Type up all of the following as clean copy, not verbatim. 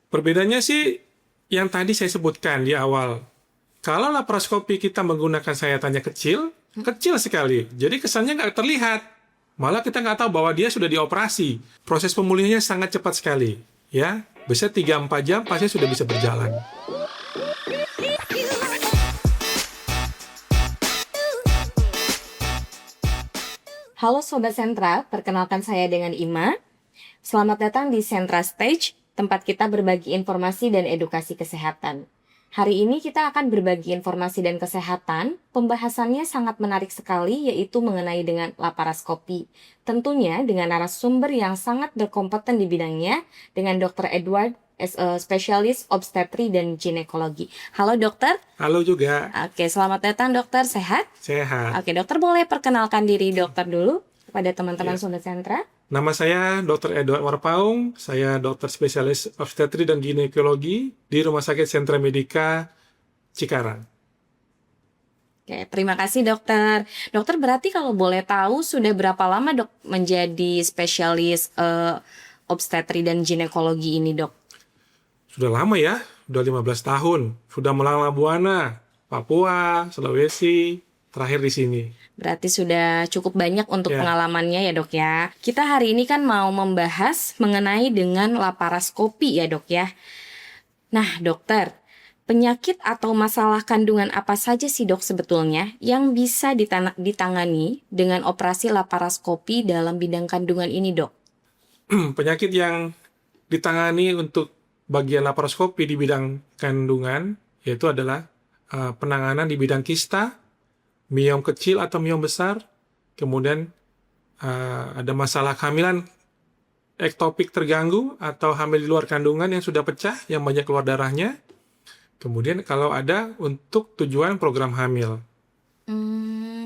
Perbedaannya sih yang tadi saya sebutkan di awal. Kalau laparoskopi kita menggunakan sayatannya kecil, kecil sekali. Jadi kesannya nggak terlihat. Malah kita nggak tahu bahwa dia sudah dioperasi. Proses pemulihannya sangat cepat sekali. Ya, bisa 3-4 jam pasien sudah bisa berjalan. Halo Sobat Sentra, perkenalkan saya dengan Ima. Selamat datang di Sentra Stage, tempat kita berbagi informasi dan edukasi kesehatan. Hari ini kita akan berbagi informasi dan kesehatan. Pembahasannya sangat menarik sekali, yaitu mengenai dengan laparoskopi. Tentunya dengan narasumber yang sangat berkompeten di bidangnya, dengan Dr. Edward, spesialis obstetri dan ginekologi. Halo dokter. Halo juga. Oke, selamat datang dokter. Sehat? Sehat. Oke, dokter boleh perkenalkan diri dokter dulu kepada teman-teman Sobat Sentra? Nama saya Dr. Edward Warpaung, saya dokter spesialis obstetri dan ginekologi di Rumah Sakit Sentra Medika Cikarang. Oke, terima kasih dokter. Dokter berarti kalau boleh tahu sudah berapa lama dok menjadi spesialis obstetri dan ginekologi ini dok? Sudah lama ya, sudah 15 tahun. Sudah melanglang Buana, Papua, Sulawesi, terakhir di sini. Berarti sudah cukup banyak untuk pengalamannya ya dok ya. Kita hari ini kan mau membahas mengenai dengan laparoskopi ya dok ya. Nah dokter, penyakit atau masalah kandungan apa saja sih dok sebetulnya yang bisa ditangani dengan operasi laparoskopi dalam bidang kandungan ini dok? Penyakit yang ditangani untuk bagian laparoskopi di bidang kandungan yaitu adalah penanganan di bidang kista, miom kecil atau miom besar, kemudian ada masalah kehamilan ektopik terganggu atau hamil di luar kandungan yang sudah pecah, yang banyak keluar darahnya. Kemudian kalau ada untuk tujuan program hamil.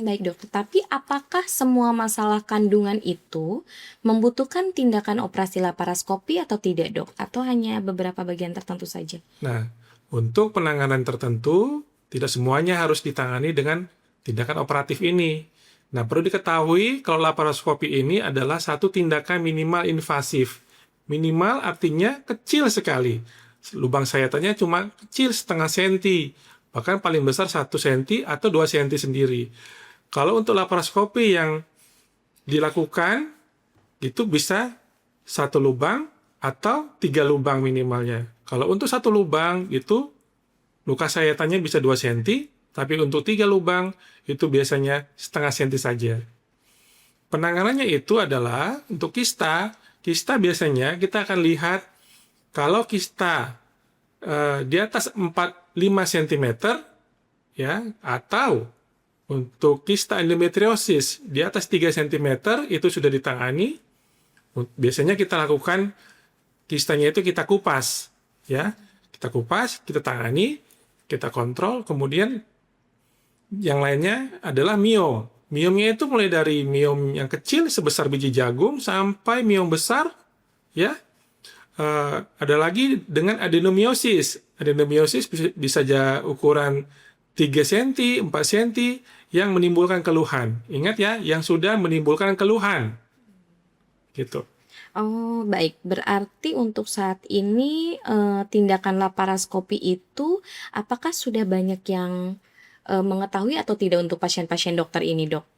Baik dokter, tapi apakah semua masalah kandungan itu membutuhkan tindakan operasi laparoskopi atau tidak dok? Atau hanya beberapa bagian tertentu saja? Nah, untuk penanganan tertentu, tidak semuanya harus ditangani dengan tindakan operatif ini. Nah, perlu diketahui kalau laparoskopi ini adalah satu tindakan minimal invasif. Minimal artinya kecil sekali. Lubang sayatannya cuma kecil setengah senti. Bahkan paling besar 1 senti atau 2 senti sendiri. Kalau untuk laparoskopi yang dilakukan, itu bisa 1 lubang atau 3 lubang minimalnya. Kalau untuk 1 lubang, itu luka sayatannya bisa 2 senti, tapi untuk 3 lubang, itu biasanya setengah senti saja. Penanganannya itu adalah untuk kista. Kista biasanya kita akan lihat kalau kista di atas 4-5 cm, ya, atau untuk kista endometriosis di atas 3 cm, itu sudah ditangani. Biasanya kita lakukan kistanya itu kita kupas, ya. Kita kupas, kita tangani, kita kontrol, kemudian yang lainnya adalah miom. Miomnya itu mulai dari miom yang kecil sebesar biji jagung sampai miom besar, ya. Ada lagi dengan adenomiosis. Adenomiosis bisa saja ukuran 3 cm, 4 cm yang menimbulkan keluhan. Ingat ya, yang sudah menimbulkan keluhan. Gitu. Oh, baik. Berarti untuk saat ini tindakan laparoskopi itu apakah sudah banyak yang mengetahui atau tidak untuk pasien-pasien dokter ini, dok?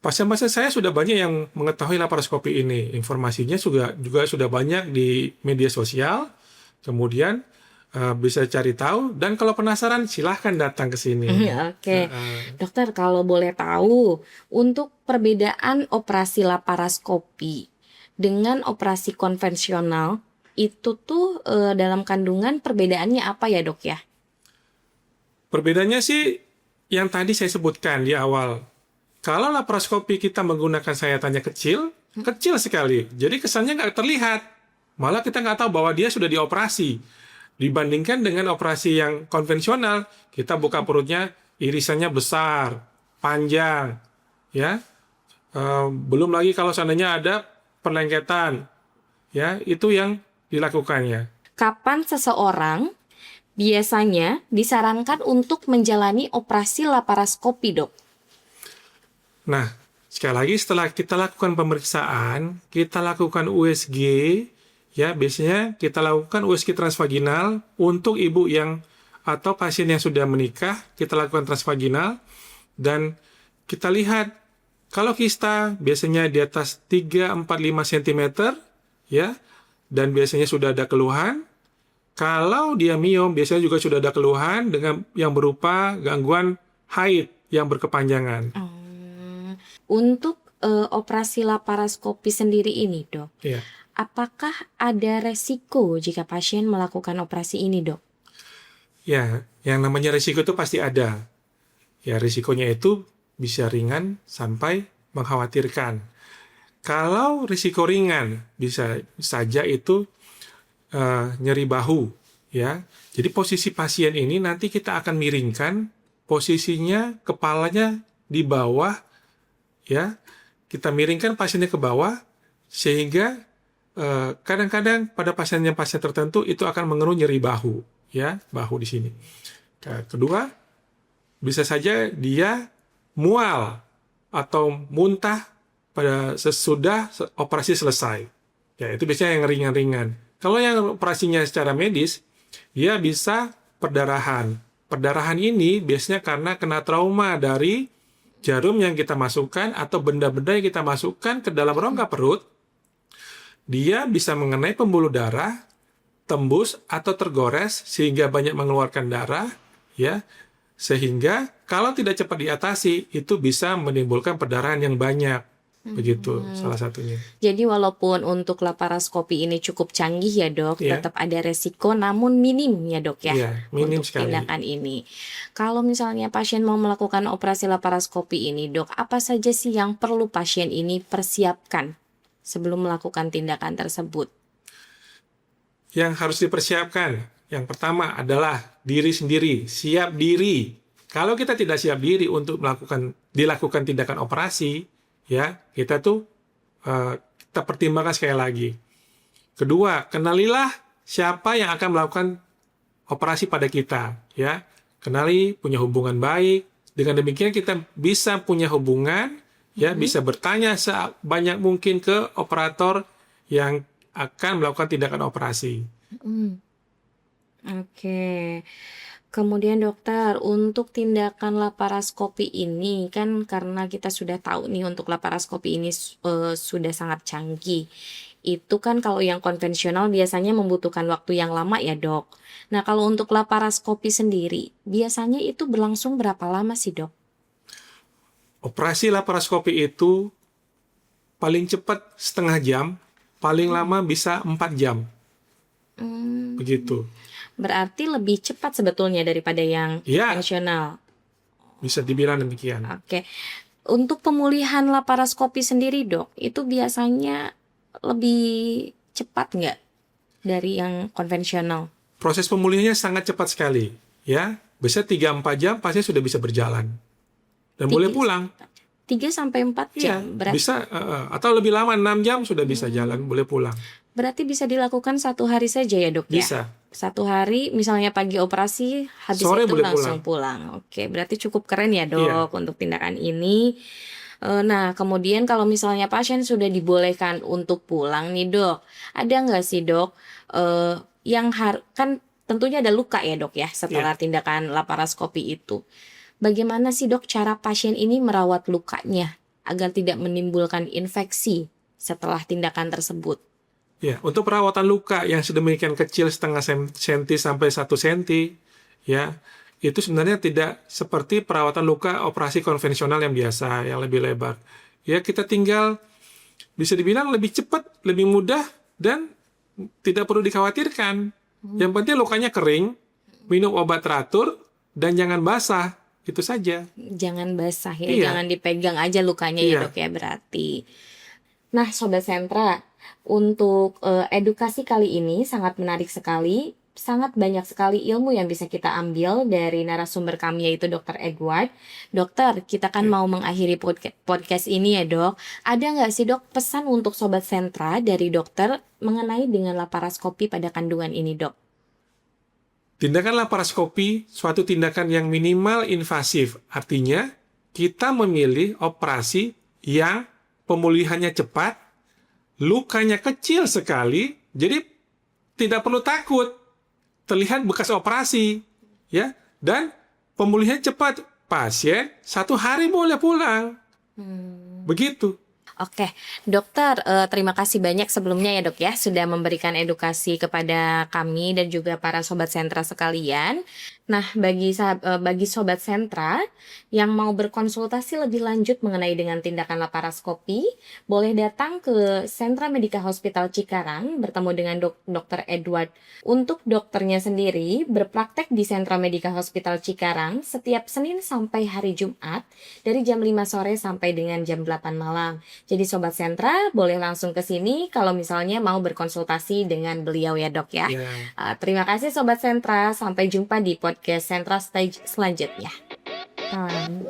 Pasien-pasien saya sudah banyak yang mengetahui laparoskopi ini. Informasinya juga sudah banyak di media sosial. Kemudian bisa cari tahu, dan kalau penasaran silahkan datang ke sini. Oke. Dokter, kalau boleh tahu, untuk perbedaan operasi laparoskopi dengan operasi konvensional, itu tuh dalam kandungan perbedaannya apa ya dok ya? Perbedaannya sih yang tadi saya sebutkan di awal. Kalau laparoskopi kita menggunakan sayatannya kecil, kecil sekali. Jadi kesannya nggak terlihat. Malah kita nggak tahu bahwa dia sudah dioperasi. Dibandingkan dengan operasi yang konvensional, kita buka perutnya, irisannya besar, panjang, ya. Belum lagi kalau seandainya ada perlengketan, ya, itu yang dilakukannya. Kapan seseorang biasanya disarankan untuk menjalani operasi laparoskopi, dok? Nah, sekali lagi setelah kita lakukan pemeriksaan, kita lakukan USG, ya biasanya kita lakukan USG transvaginal untuk ibu yang atau pasien yang sudah menikah, kita lakukan transvaginal dan kita lihat kalau kista biasanya di atas 3, 4, 5 cm ya dan biasanya sudah ada keluhan. Kalau dia miom biasanya juga sudah ada keluhan dengan yang berupa gangguan haid yang berkepanjangan. Untuk operasi laparoskopi sendiri ini, Dok. Ya. Apakah ada resiko jika pasien melakukan operasi ini, Dok? Ya, yang namanya risiko itu pasti ada. Ya, risikonya itu bisa ringan sampai mengkhawatirkan. Kalau risiko ringan, bisa saja itu nyeri bahu. Ya, jadi posisi pasien ini nanti kita akan miringkan posisinya kepalanya di bawah. Ya, kita miringkan pasiennya ke bawah sehingga kadang-kadang pada pasien tertentu itu akan mengeluh nyeri bahu. Ya, bahu di sini. Kedua, bisa saja dia mual atau muntah pada sesudah operasi selesai. Ya, itu biasanya yang ringan-ringan. Kalau yang operasinya secara medis, dia bisa perdarahan. Perdarahan ini biasanya karena kena trauma dari jarum yang kita masukkan atau benda-benda yang kita masukkan ke dalam rongga perut. Dia bisa mengenai pembuluh darah, tembus atau tergores sehingga banyak mengeluarkan darah, ya. Sehingga kalau tidak cepat diatasi itu bisa menimbulkan perdarahan yang banyak. Begitu salah satunya. Jadi walaupun untuk laparoskopi ini cukup canggih ya, Dok, Iya. tetap ada resiko namun minim ya, Dok ya. Iya, minim untuk sekali. tindakan ini. Kalau misalnya pasien mau melakukan operasi laparoskopi ini, Dok, apa saja sih yang perlu pasien ini persiapkan sebelum melakukan tindakan tersebut? Yang harus dipersiapkan, yang pertama adalah diri sendiri, siap diri. Kalau kita tidak siap diri untuk dilakukan tindakan operasi, ya kita kita pertimbangkan sekali lagi. Kedua, kenalilah siapa yang akan melakukan operasi pada kita, ya. Kenali, punya hubungan baik. Dengan demikian kita bisa punya hubungan, ya, bisa bertanya sebanyak mungkin ke operator yang akan melakukan tindakan operasi. Oke. Kemudian dokter, untuk tindakan laparoskopi ini kan karena kita sudah tahu nih untuk laparoskopi ini sudah sangat canggih. Itu kan kalau yang konvensional biasanya membutuhkan waktu yang lama ya, Dok. Nah, kalau untuk laparoskopi sendiri, biasanya itu berlangsung berapa lama sih, Dok? Operasi laparoskopi itu paling cepat setengah jam, paling lama bisa 4 jam. Begitu. Berarti lebih cepat sebetulnya daripada yang Ya. konvensional. Bisa dibilang demikian. Oke. Untuk pemulihan laparoskopi sendiri, Dok, itu biasanya lebih cepat nggak dari yang konvensional? Proses pemulihannya sangat cepat sekali, ya. Bisa 3-4 jam pasien sudah bisa berjalan. Dan boleh pulang. 3-4 Iya, jam. bisa atau lebih lama 6 jam sudah bisa jalan, boleh pulang. Berarti bisa dilakukan 1 hari saja ya, Dok, ya? Bisa. 1 hari, misalnya pagi operasi, habis Sore itu boleh langsung pulang. Oke, berarti cukup keren ya, Dok, untuk tindakan ini. Nah, kemudian kalau misalnya pasien sudah dibolehkan untuk pulang nih, Dok, ada nggak sih, Dok, yang kan tentunya ada luka ya, Dok, ya, setelah tindakan laparoskopi itu. Bagaimana sih, Dok, cara pasien ini merawat lukanya agar tidak menimbulkan infeksi setelah tindakan tersebut? Ya, untuk perawatan luka yang sedemikian kecil setengah senti sampai 1 senti, ya, itu sebenarnya tidak seperti perawatan luka operasi konvensional yang biasa, yang lebih lebar. Ya, kita tinggal bisa dibilang lebih cepat, lebih mudah, dan tidak perlu dikhawatirkan. Yang penting lukanya kering, minum obat teratur, dan jangan basah. Itu saja. Jangan basah ya, Iya. jangan dipegang aja lukanya ya, Iya. Dok, ya, berarti. Nah, Sobat Sentra, untuk edukasi kali ini sangat menarik sekali. Sangat banyak sekali ilmu yang bisa kita ambil dari narasumber kami yaitu Dr. Edward. Dokter, kita kan mau mengakhiri podcast ini ya, Dok. Ada nggak sih, Dok, pesan untuk Sobat Sentra dari dokter mengenai dengan laparoskopi pada kandungan ini, Dok? Tindakan laparoskopi suatu tindakan yang minimal invasif. Artinya, kita memilih operasi yang pemulihannya cepat, lukanya kecil sekali, Jadi tidak perlu takut terlihat bekas operasi, ya. Dan pemulihan cepat. Pasien 1 hari boleh pulang. Begitu. Oke, dokter, terima kasih banyak sebelumnya ya dok ya, sudah memberikan edukasi kepada kami dan juga para sobat sentra sekalian. Nah, bagi sobat sentra yang mau berkonsultasi lebih lanjut mengenai dengan tindakan laparoskopi, boleh datang ke Sentra Medika Hospital Cikarang bertemu dengan Dr. Edward. Untuk dokternya sendiri berpraktek di Sentra Medika Hospital Cikarang setiap Senin sampai hari Jumat dari jam 5 sore sampai dengan jam 8 malam. Jadi sobat sentra boleh langsung ke sini kalau misalnya mau berkonsultasi dengan beliau ya dok ya. Terima kasih sobat sentra, sampai jumpa di podcast Sentra Stage selanjutnya. Salam.